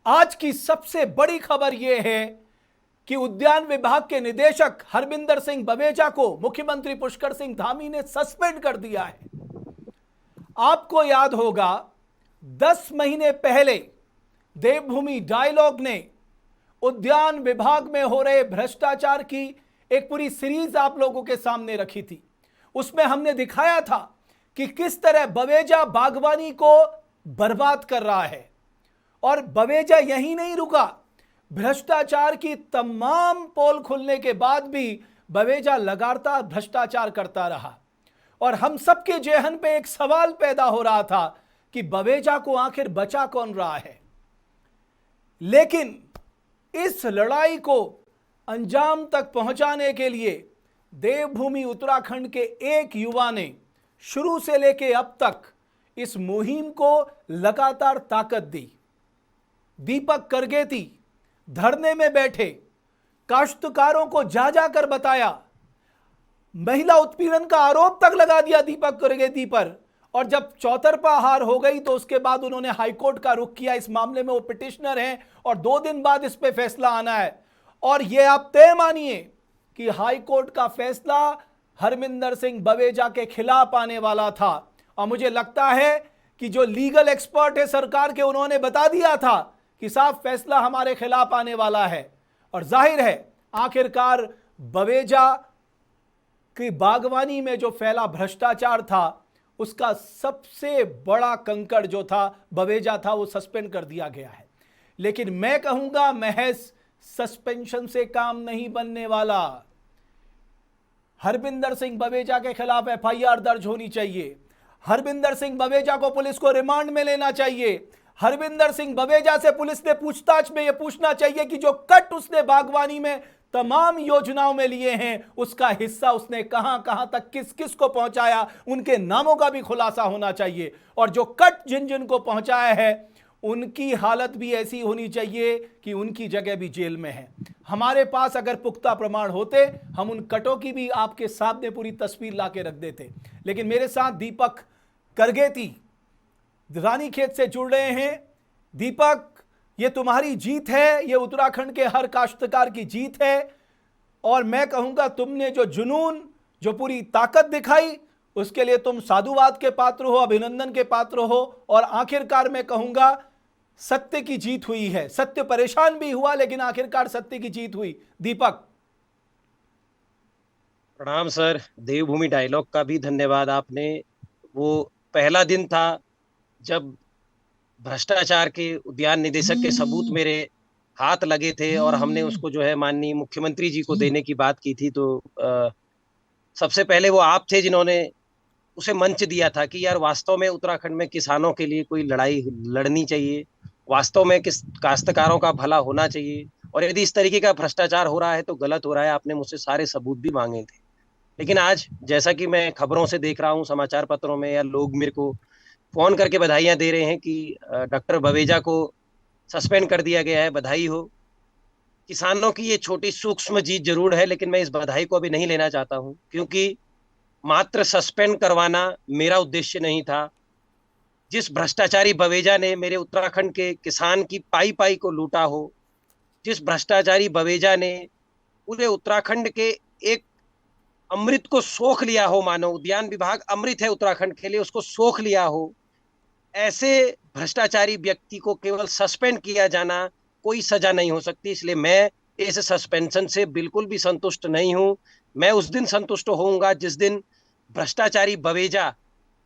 आज की सबसे बड़ी खबर यह है कि उद्यान विभाग के निदेशक हरविंदर सिंह बवेजा को मुख्यमंत्री पुष्कर सिंह धामी ने सस्पेंड कर दिया है। आपको याद होगा 10 महीने पहले देवभूमि डायलॉग ने उद्यान विभाग में हो रहे भ्रष्टाचार की एक पूरी सीरीज आप लोगों के सामने रखी थी। उसमें हमने दिखाया था कि किस तरह बवेजा बागवानी को बर्बाद कर रहा है। और बवेजा यहीं नहीं रुका, भ्रष्टाचार की तमाम पोल खुलने के बाद भी बवेजा लगातार भ्रष्टाचार करता रहा। और हम सबके जेहन पे एक सवाल पैदा हो रहा था कि बवेजा को आखिर बचा कौन रहा है। लेकिन इस लड़ाई को अंजाम तक पहुंचाने के लिए देवभूमि उत्तराखंड के एक युवा ने शुरू से लेकर अब तक इस मुहिम को लगातार ताकत दी। दीपक करगेती धरने में बैठे, काश्तकारों को जा जाकर बताया, महिला उत्पीड़न का आरोप तक लगा दिया दीपक करगेती पर। और जब चौतरफा हार हो गई तो उसके बाद उन्होंने हाईकोर्ट का रुख किया। इस मामले में वो पिटिशनर हैं और 2 दिन बाद इस पे फैसला आना है। और ये आप तय मानिए कि हाईकोर्ट का फैसला हरविंदर सिंह बवेजा के खिलाफ आने वाला था। और मुझे लगता है कि जो लीगल एक्सपर्ट है सरकार के, उन्होंने बता दिया था कि साफ फैसला हमारे खिलाफ आने वाला है। और जाहिर है आखिरकार बवेजा की बागवानी में जो फैला भ्रष्टाचार था उसका सबसे बड़ा कंकड़ जो था बवेजा था, वो सस्पेंड कर दिया गया है। लेकिन मैं कहूंगा महज सस्पेंशन से काम नहीं बनने वाला। हरविंदर सिंह बवेजा के खिलाफ एफआईआर दर्ज होनी चाहिए। हरविंदर सिंह बवेजा को पुलिस को रिमांड में लेना चाहिए। हरविंदर सिंह बवेजा से पुलिस ने पूछताछ में यह पूछना चाहिए कि जो कट उसने बागवानी में तमाम योजनाओं में लिए हैं उसका हिस्सा उसने कहां कहां तक किस किस को पहुंचाया, उनके नामों का भी खुलासा होना चाहिए। और जो कट जिन जिन को पहुंचाया है उनकी हालत भी ऐसी होनी चाहिए कि उनकी जगह भी जेल में है। हमारे पास अगर पुख्ता प्रमाण होते हम उन कटों की भी आपके सामने पूरी तस्वीर ला के रख देते। लेकिन मेरे साथ दीपक करगेती रानीखेत से जुड़ रहे हैं। दीपक, ये तुम्हारी जीत है, ये उत्तराखंड के हर काश्तकार की जीत है। और मैं कहूंगा तुमने जो जुनून, जो पूरी ताकत दिखाई, उसके लिए तुम साधुवाद के पात्र हो, अभिनंदन के पात्र हो। और आखिरकार मैं कहूंगा सत्य की जीत हुई है। सत्य परेशान भी हुआ लेकिन आखिरकार सत्य की जीत हुई। दीपक प्रणाम सर। देवभूमि डायलॉग का भी धन्यवाद आपने। वो पहला दिन था जब भ्रष्टाचार के उद्यान निदेशक के सबूत मेरे हाथ लगे थे और हमने उसको जो है माननीय मुख्यमंत्री जी को देने की बात की थी। तो सबसे पहले वो आप थे जिन्होंने उसे मंच दिया था कि यार वास्तव में उत्तराखंड में किसानों के लिए कोई लड़ाई लड़नी चाहिए, वास्तव में किस काश्तकारों का भला होना चाहिए। और यदि इस तरीके का भ्रष्टाचार हो रहा है तो गलत हो रहा है। आपने मुझसे सारे सबूत भी मांगे थे। लेकिन आज जैसा कि मैं खबरों से देख रहा हूँ, समाचार पत्रों में, या लोग मेरे को फोन करके बधाइयां दे रहे हैं कि डॉक्टर बवेजा को सस्पेंड कर दिया गया है। बधाई हो। किसानों की ये छोटी सूक्ष्म जीत जरूर है, लेकिन मैं इस बधाई को अभी नहीं लेना चाहता हूं, क्योंकि मात्र सस्पेंड करवाना मेरा उद्देश्य नहीं था। जिस भ्रष्टाचारी बवेजा ने मेरे उत्तराखंड के किसान की पाई पाई को लूटा हो, जिस भ्रष्टाचारी बवेजा ने पूरे उत्तराखंड के एक अमृत को सोख लिया हो, मानो उद्यान विभाग अमृत है उत्तराखंड के लिए, उसको सोख लिया हो, ऐसे भ्रष्टाचारी व्यक्ति को केवल सस्पेंड किया जाना कोई सजा नहीं हो सकती। इसलिए मैं इस सस्पेंशन से बिल्कुल भी संतुष्ट नहीं हूं। मैं उस दिन संतुष्ट होऊंगा जिस दिन भ्रष्टाचारी बवेजा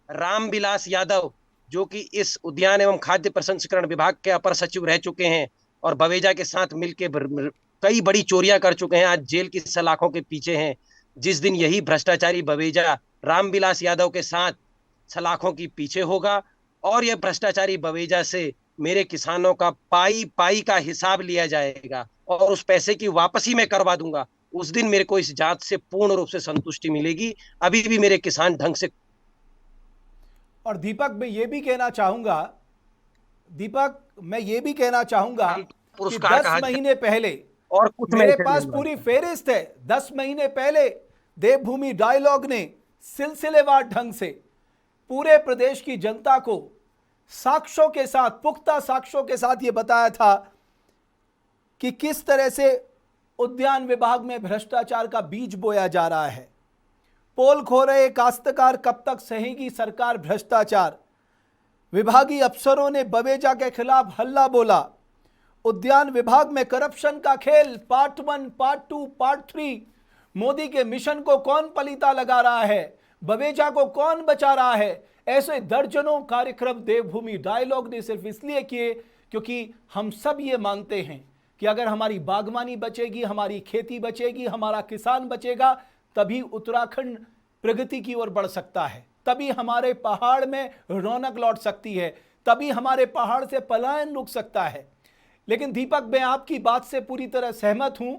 रामविलास यादव, जो कि इस उद्यान एवं खाद्य प्रसंस्करण विभाग के अपर सचिव रह चुके हैं और बवेजा के साथ मिलकर कई बड़ी चोरियां कर चुके हैं, आज जेल की सलाखों के पीछे हैं, जिस दिन यही भ्रष्टाचारी बवेजा रामविलास यादव के साथ सलाखों के पीछे होगा और यह भ्रष्टाचारी बवेजा से मेरे किसानों का पाई पाई का हिसाब लिया जाएगा और उस पैसे की वापसी मैं करवा दूंगा, उस दिन मेरे को इस जांच से पूर्ण रूप से संतुष्टि मिलेगी। अभी भी मेरे किसान ढंग से। और दीपक मैं ये भी कहना चाहूंगा, दीपक मैं ये भी कहना चाहूंगा कि 10 महीने पहले और कुछ मेरे पास पूरी फेरिस्त है। 10 महीने पहले देवभूमि डायलॉग ने सिलसिलेवार ढंग से पूरे प्रदेश की जनता को साक्ष्यों के साथ, पुख्ता साक्ष्यों के साथ ये बताया था कि किस तरह से उद्यान विभाग में भ्रष्टाचार का बीज बोया जा रहा है। पोल खो रहे काश्तकार, कब तक सहेगी सरकार भ्रष्टाचार। विभागीय अफसरों ने बवेजा के खिलाफ हल्ला बोला। उद्यान विभाग में करप्शन का खेल, पार्ट 1, पार्ट 2, पार्ट 3। मोदी के मिशन को कौन पलीता लगा रहा है, बवेजा को कौन बचा रहा है। ऐसे दर्जनों कार्यक्रम देवभूमि डायलॉग ने सिर्फ इसलिए किए क्योंकि हम सब ये मानते हैं कि अगर हमारी बागवानी बचेगी, हमारी खेती बचेगी, हमारा किसान बचेगा, तभी उत्तराखंड प्रगति की ओर बढ़ सकता है, तभी हमारे पहाड़ में रौनक लौट सकती है, तभी हमारे पहाड़ से पलायन रुक सकता है। लेकिन दीपक, मैं आपकी बात से पूरी तरह सहमत हूं।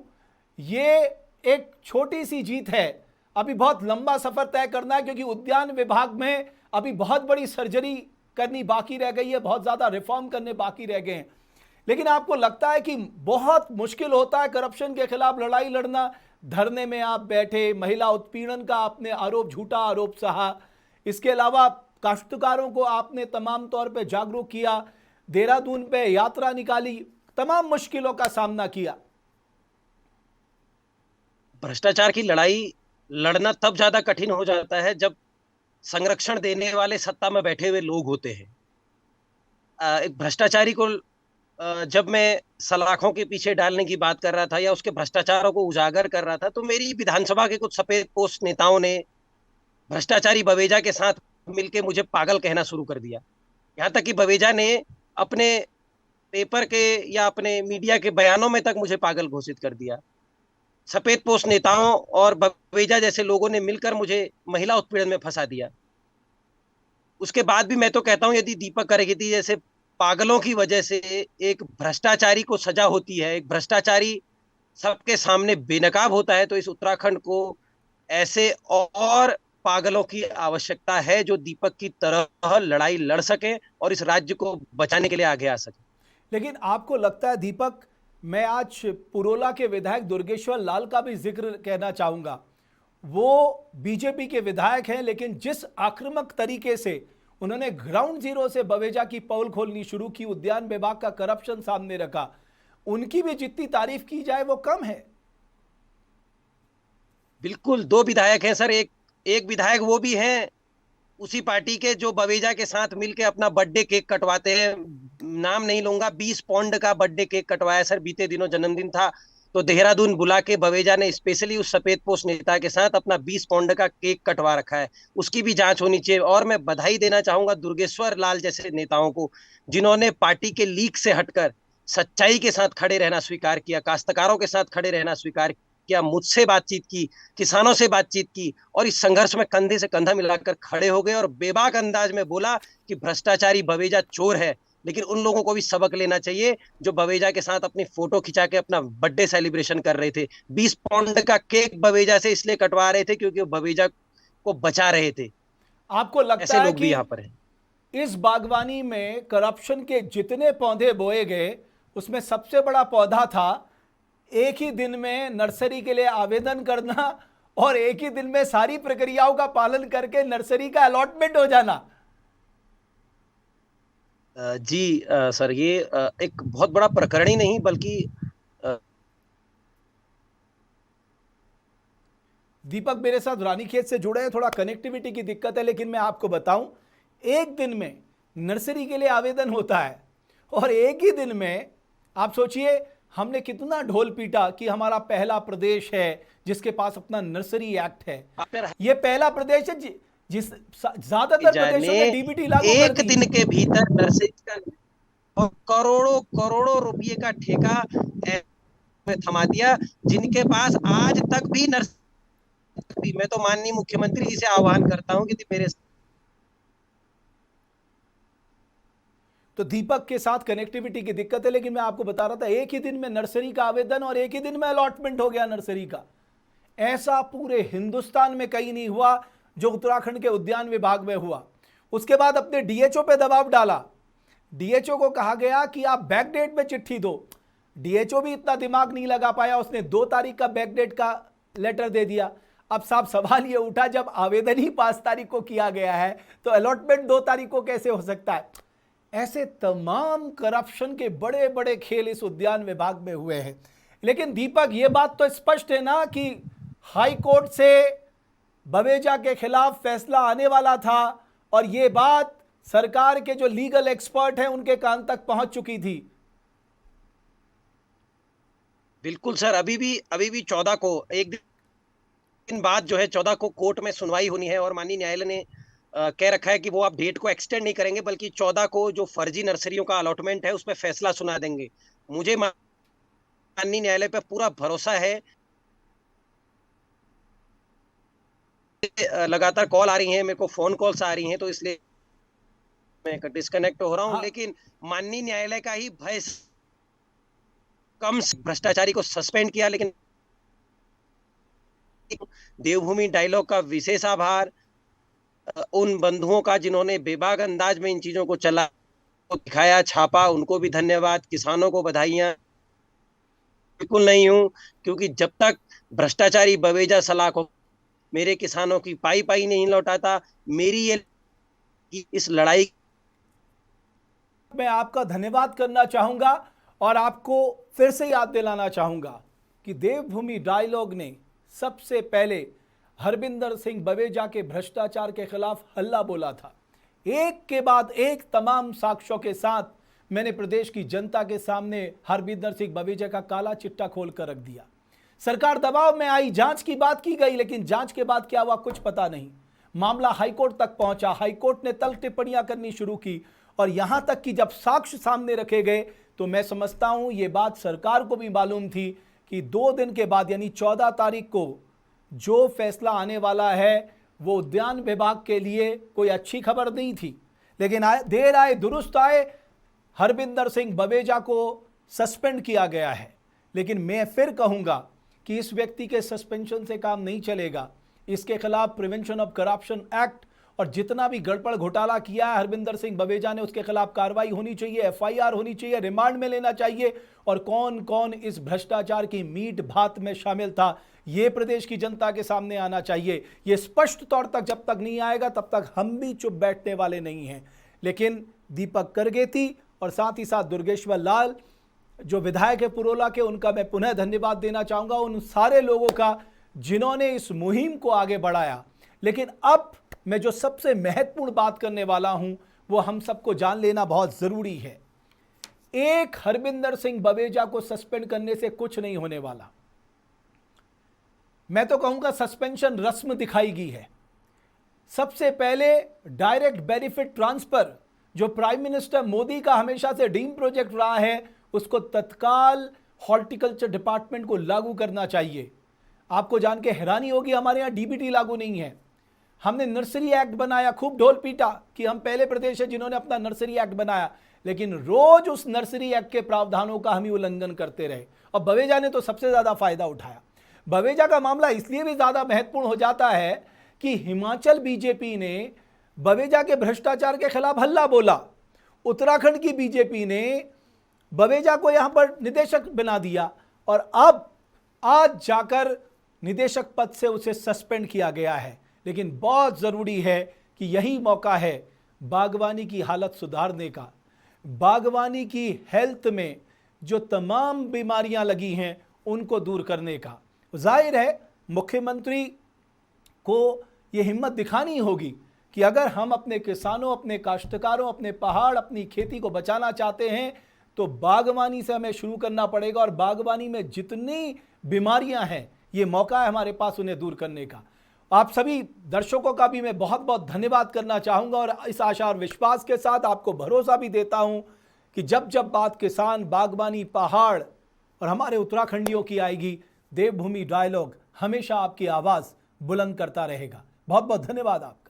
ये एक छोटी सी जीत है, अभी बहुत लंबा सफर तय करना है, क्योंकि उद्यान विभाग में अभी बहुत बड़ी सर्जरी करनी बाकी रह गई है, बहुत ज्यादा रिफॉर्म करने बाकी रह गए हैं। लेकिन आपको लगता है कि बहुत मुश्किल होता है करप्शन के खिलाफ लड़ाई लड़ना? धरने में आप बैठे, महिला उत्पीड़न का आपने आरोप, झूठा आरोप सहा, इसके अलावा काश्तकारों को आपने तमाम तौर पे जागरूक किया, देहरादून पे यात्रा निकाली, तमाम मुश्किलों का सामना किया। भ्रष्टाचार की लड़ाई लड़ना तब ज्यादा कठिन हो जाता है जब संरक्षण देने वाले सत्ता में बैठे हुए लोग होते हैं। एक भ्रष्टाचारी को जब मैं सलाखों के पीछे डालने की बात कर रहा था या उसके भ्रष्टाचारों को उजागर कर रहा था, तो मेरी विधानसभा के कुछ सफेद पोस्ट नेताओं ने भ्रष्टाचारी बवेजा के साथ मिलकर मुझे पागल कहना शुरू कर दिया। यहाँ तक कि बवेजा ने अपने पेपर के या अपने मीडिया के बयानों में तक मुझे पागल घोषित कर दिया। सफेद पोस्ट नेताओं और बवेजा जैसे लोगों ने मिलकर मुझे महिला उत्पीड़न में फंसा दिया। उसके बाद भी मैं तो कहता हूं, यदि दीपक करेगी जैसे पागलों की वजह से एक भ्रष्टाचारी को सजा होती है, एक भ्रष्टाचारी सबके सामने बेनकाब होता है, तो इस उत्तराखंड को ऐसे और पागलों की आवश्यकता है जो दीपक की तरह लड़ाई लड़ सके और इस राज्य को बचाने के लिए आगे आ सके। लेकिन आपको लगता है दीपक, मैं आज पुरोला के विधायक दुर्गेश्वर लाल का भी जिक्र कहना चाहूंगा। वो बीजेपी के विधायक हैं, लेकिन जिस आक्रामक तरीके से उन्होंने ग्राउंड जीरो से बवेजा की पोल खोलनी शुरू की, उद्यान विभाग का करप्शन सामने रखा, उनकी भी जितनी तारीफ की जाए वो कम है। बिल्कुल, 2 विधायक हैं सर। एक विधायक वो भी हैं उसी पार्टी के जो बवेजा के साथ मिलके अपना बर्थडे केक कटवाते हैं। नाम नहीं लूंगा, 20 पौंड का बर्थडे केक कटवाया सर। बीते दिनों जन्मदिन था तो देहरादून बुला के बवेजा ने स्पेशली उस सफेद पोस्ट नेता के साथ अपना 20 पौंड का केक कटवा रखा है। उसकी भी जांच होनी चाहिए। और मैं बधाई देना चाहूंगा दुर्गेश्वर लाल जैसे नेताओं को, जिन्होंने पार्टी के लीक से हटकर सच्चाई के साथ खड़े रहना स्वीकार किया, काश्तकारों के साथ खड़े रहना स्वीकार किया, मुझसे बातचीत की, किसानों से बातचीत की और इस संघर्ष में कंधे से कंधा मिलाकर खड़े हो गए और बेबाक अंदाज में बोला कि भ्रष्टाचारी बवेजा चोर है। लेकिन उन लोगों को भी सबक लेना चाहिए जो बवेजा के साथ अपनी फोटो खिंचा के अपना बर्थडे सेलिब्रेशन कर रहे थे। 20 पौंड का केक बवेजा से इसलिए कटवा रहे थे क्योंकि वो बवेजा को बचा रहे थे। आपको लगता ऐसे है लोग कि भी यहाँ पर हैं? इस बागवानी में करप्शन के जितने पौधे बोए गए, उसमें सबसे बड़ा पौधा था एक ही दिन में नर्सरी के लिए आवेदन करना और एक ही दिन में सारी प्रक्रियाओं का पालन करके नर्सरी का अलॉटमेंट हो जाना। जी सर, ये एक बहुत बड़ा प्रकरण ही नहीं बल्कि दीपक मेरे साथ रानीखेत से जुड़े हैं, थोड़ा कनेक्टिविटी की दिक्कत है, लेकिन मैं आपको बताऊं, एक दिन में नर्सरी के लिए आवेदन होता है और एक ही दिन में आप सोचिए हमने कितना ढोल पीटा कि हमारा पहला प्रदेश है जिसके पास अपना नर्सरी एक्ट है। ये पहला प्रदेश है जिस ज्यादातर प्रदेशों में डीबीटी लागू कर दी। एक दिन के भीतर नर्सरी का और करोड़ों करोड़ों रुपए का ठेका में थमा दिया, जिनके पास आज तक भी नर्सरी। मैं तो माननीय मुख्यमंत्री जी से आह्वान करता हूं कि मेरे तो दीपक के साथ कनेक्टिविटी की दिक्कत है, लेकिन मैं आपको बता रहा था एक ही दिन में नर्सरी का आवेदन और एक ही दिन में अलॉटमेंट हो गया नर्सरी का। ऐसा पूरे हिंदुस्तान में कहीं नहीं हुआ जो उत्तराखंड के उद्यान विभाग में हुआ। उसके बाद अपने डीएचओ पे दबाव डाला। डीएचओ को कहा गया कि आप बैकडेट में चिट्ठी दो। डीएचओ भी इतना दिमाग नहीं लगा पाया, उसने 2 तारीख का बैकडेट का लेटर दे दिया। अब साहब सवाल ये उठा, जब आवेदन ही 5 तारीख को किया गया है तो अलॉटमेंट 2 तारीख को कैसे हो सकता है? ऐसे तमाम करप्शन के बड़े बड़े खेल इस उद्यान विभाग में हुए हैं। लेकिन दीपक, ये बात तो स्पष्ट है ना कि हाई कोर्ट से बवेजा के खिलाफ फैसला आने वाला था और ये बात सरकार के जो लीगल एक्सपर्ट हैं उनके कान तक पहुंच चुकी थी। बिल्कुल सर, अभी भी 14 को, एक दिन बाद जो है 14 को कोर्ट में सुनवाई होनी है और माननीय न्यायालय ने कह रखा है कि वो आप डेट को एक्सटेंड नहीं करेंगे, बल्कि 14 को जो फर्जी नर्सरियों का अलॉटमेंट है उस पर फैसला सुना देंगे। मुझे माननीय न्यायालय पर पूरा भरोसा है। लगातार कॉल आ रही हैं, मेरे को फोन कॉल्स आ रही हैं, तो इसलिए मैं डिस्कनेक्ट हो रहा हूं। हाँ। लेकिन माननीय न्यायालय का ही भय कम, भ्रष्टाचारी को सस्पेंड किया। लेकिन देवभूमि डायलॉग का विशेष आभार उन बंधुओं का जिन्होंने बेबाक अंदाज में इन चीजों को चला दिखाया, छापा, उनको भी धन्यवाद। किसानों को बधाइयां। बिल्कुल नहीं हूं, क्योंकि जब तक भ्रष्टाचारी बवेजा सलाख हो, मेरे किसानों की पाई पाई नहीं लौटाता। मेरी ये इस लड़ाई मैं आपका धन्यवाद करना चाहूंगा और आपको फिर से याद दिलाना चाहूंगा कि देवभूमि डायलॉग ने सबसे पहले हरबिंदर सिंह बवेजा के भ्रष्टाचार के खिलाफ हल्ला बोला था। एक के बाद एक तमाम साक्ष्यों के साथ मैंने प्रदेश की जनता के सामने हरबिंदर सिंह बवेजा का काला चिट्टा खोल कर रख दिया। सरकार दबाव में आई, जांच की बात की गई, लेकिन जांच के बाद क्या हुआ कुछ पता नहीं। मामला हाईकोर्ट तक पहुंचा, हाईकोर्ट ने तल्ख टिप्पणियां करनी शुरू की और यहां तक कि जब साक्ष्य सामने रखे गए तो मैं समझता हूं यह बात सरकार को भी मालूम थी कि 2 दिन के बाद यानी 14 तारीख को जो फैसला आने वाला है वो उद्यान विभाग के लिए कोई अच्छी खबर नहीं थी। लेकिन देर आए दुरुस्त आए, हरबिंदर सिंह बवेजा को सस्पेंड किया गया है। लेकिन मैं फिर कहूंगा कि इस व्यक्ति के सस्पेंशन से काम नहीं चलेगा। इसके खिलाफ प्रिवेंशन ऑफ करप्शन एक्ट और जितना भी गड़बड़ घोटाला किया है हरबिंदर सिंह बवेजा ने, उसके खिलाफ कार्रवाई होनी चाहिए, एफआईआर होनी चाहिए, रिमांड में लेना चाहिए। और कौन कौन इस भ्रष्टाचार की मीट भात में शामिल था ये प्रदेश की जनता के सामने आना चाहिए। ये स्पष्ट तौर तक जब तक नहीं आएगा तब तक हम भी चुप बैठने वाले नहीं हैं। लेकिन दीपक करगेती और साथ ही साथ दुर्गेश्वर लाल जो विधायक है पुरोला के, उनका मैं पुनः धन्यवाद देना चाहूंगा, उन सारे लोगों का जिन्होंने इस मुहिम को आगे बढ़ाया। लेकिन अब मैं जो सबसे महत्वपूर्ण बात करने वाला हूं वो हम सबको जान लेना बहुत जरूरी है। एक हरबिंदर सिंह बवेजा को सस्पेंड करने से कुछ नहीं होने वाला। मैं तो कहूंगा सस्पेंशन रस्म दिखाई गई है। सबसे पहले डायरेक्ट बेनिफिट ट्रांसफर जो प्राइम मिनिस्टर मोदी का हमेशा से ड्रीम प्रोजेक्ट रहा है, उसको तत्काल हॉर्टिकल्चर डिपार्टमेंट को लागू करना चाहिए। आपको जान के हैरानी होगी, हमारे यहां डीबीटी लागू नहीं है। हमने नर्सरी एक्ट बनाया, खूब ढोल पीटा कि हम पहले प्रदेश है जिन्होंने अपना नर्सरी एक्ट बनाया, लेकिन रोज उस नर्सरी एक्ट के प्रावधानों का हम ही उल्लंघन करते रहे और बवेजा ने तो सबसे ज्यादा फायदा उठाया। बवेजा का मामला इसलिए भी ज्यादा महत्वपूर्ण हो जाता है कि हिमाचल बीजेपी ने बवेजा के भ्रष्टाचार के खिलाफ हल्ला बोला, उत्तराखंड की बीजेपी ने बवेजा को यहां पर निदेशक बना दिया और अब आज जाकर निदेशक पद से उसे सस्पेंड किया गया है। लेकिन बहुत जरूरी है कि यही मौका है बागवानी की हालत सुधारने का, बागवानी की हेल्थ में जो तमाम बीमारियां लगी हैं उनको दूर करने का। जाहिर है मुख्यमंत्री को यह हिम्मत दिखानी होगी कि अगर हम अपने किसानों, अपने काश्तकारों, अपने पहाड़, अपनी खेती को बचाना चाहते हैं तो बागवानी से हमें शुरू करना पड़ेगा और बागवानी में जितनी बीमारियां हैं ये मौका है हमारे पास उन्हें दूर करने का। आप सभी दर्शकों का भी मैं बहुत बहुत धन्यवाद करना चाहूंगा और इस आशा और विश्वास के साथ आपको भरोसा भी देता हूं कि जब जब बात किसान, बागवानी, पहाड़ और हमारे उत्तराखंडियों की आएगी, देवभूमि डायलॉग हमेशा आपकी आवाज़ बुलंद करता रहेगा। बहुत बहुत धन्यवाद आप।